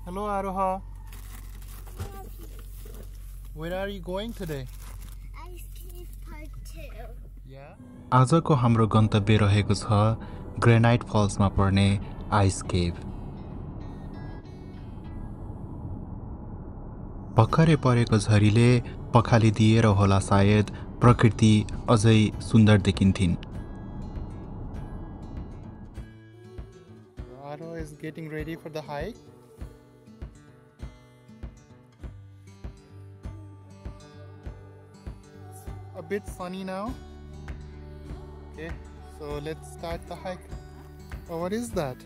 Hello, Aroha. Where are you going today? Ice Cave Part 2. Yeah. आजको हाम्रो गन्तव्य रहेको छ ग्रेनाइट फल्समा पर्ने आइस केभ। भर्खरै परेको झरीले पखालिदिएर होला सायद प्रकृति अझै सुन्दर देखिन्थिन्। Aro is getting ready for the hike. A bit sunny now. Okay, so let's start the hike. Oh, what is that?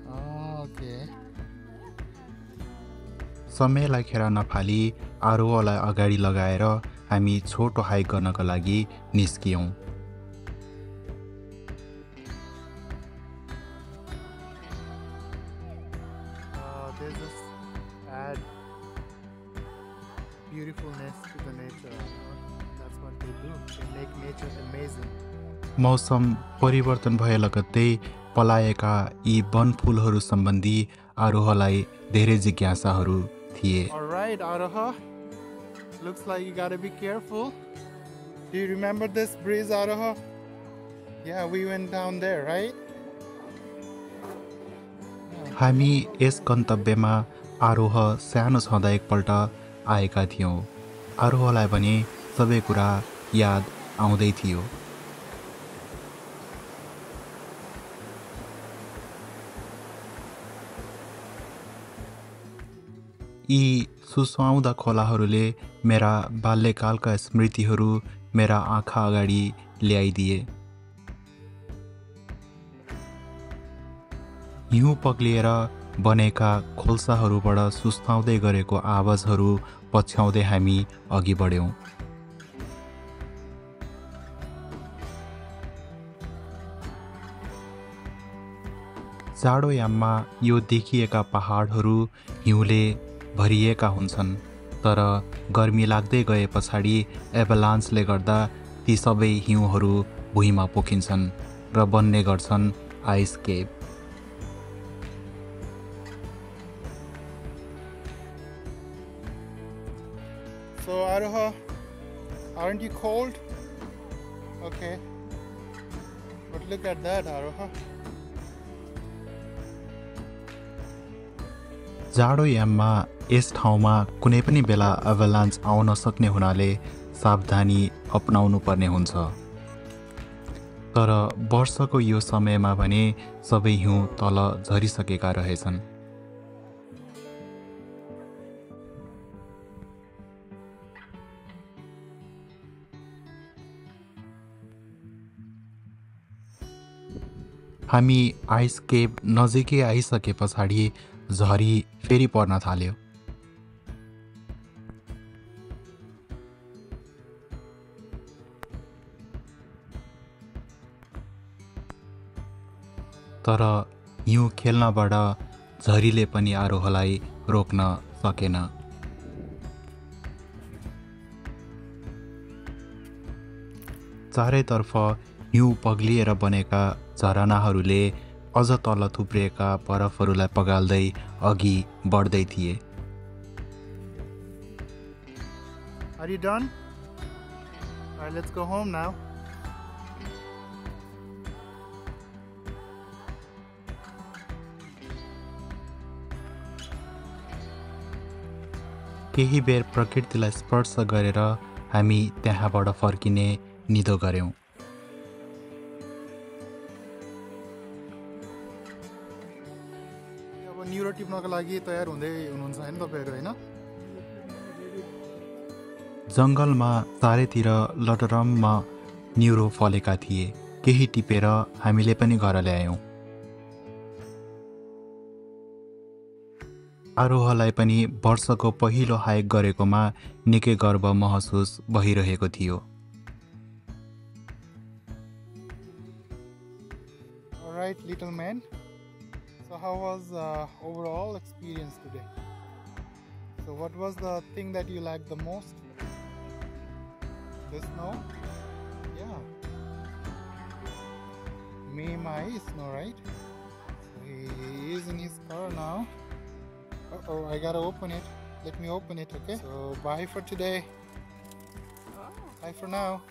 Oh, okay. समयलाई खेर नफाली आरोहलाई अगाडि लगाएर हामी छोटो हाइक गर्नका लागि निस्कियौं। They just add beautifulness to the nature. That's what they do. They make nature amazing. मौसम परिवर्तन भए लगत्तै पलाएका यी वनफुलहरू सम्बन्धी आरोहलाई धेरै जिज्ञासाहरू थिए। All right, Aroha. Looks like you gotta be careful. Do you remember this breeze, Aroha? Yeah, we went down there, right? हामी यस गन्तव्यमा आरोह सानो छँदा एकपल्ट आएका थियौं। आरोहलाई पनि सबै कुरा याद आउँदै थियो। यी सुसुवाउँदा खोलाहरूले मेरा बाल्यकालका स्मृतिहरू मेरा आँखा अगाडि ल्याइदिए। हिउँ पग्लिएर बनेका खोल्साहरूबाट सुस्ताउँदै गरेको आवाजहरू पछ्याउँदै हामी अघि बढ्यौं। जाडोयाममा यो देखिएका पहाडहरू हिउँले भरिएका हुन्छन्, तर गर्मी लाग्दै गए पछाडि एभालान्सले गर्दा ती सबै हिउँहरू भुइँमा पोखिन्छन् र बन्ने गर्छन् ice cave. So Aroha, aren't you cold? Okay. But look at that, Aroha. जाडोयाममा यस ठाउँमा कुनै पनि बेला एभालान्स आउन सक्ने हुनाले सावधानी अपनाउनु पर्ने हुन्छ। तर वर्षको यो समयमा भने सबै हिउँ तल झरिसकेका रहेछन्। हामी आइस केभ नजिकै आइसके पछाडि झरी फेरि पर्न थाल्यो। तर हिउँ खेल्नबाट झरीले पनि आरोहलाई रोक्न सकेन। चारैतर्फ हिउँ पग्लिएर बनेका झरनाहरूले अझ तल थुप्रिएका बरफहरूलाई पगाल्दै अघि बढ्दै थिए। Are you done? All right, let's go home now. केही बेर प्रकृतिलाई स्पर्श गरेर हामी त्यहाँबाट फर्किने निधो गर्यौं। न्युरो टिप्नको लागि तयार हुँदै हुनुहुन्छ हैन तपाईहरु, हैन? जंगलमा चारैतिर लटरममा न्युरो फलेका थिए। केही टिपेर हामीले पनि घर ल्यायौं। आरोहलाई पनि वर्षको पहिलो हाइक गरेकोमा निकै गर्व महसुस भइरहेको थियो। All right, little man. So how was overall experience today? So what was the thing that you liked the most? The snow? Yeah. Me, my snow, right? So he is in his car now. Oh, I gotta open it. Let me open it, okay? So bye for today. Bye for now.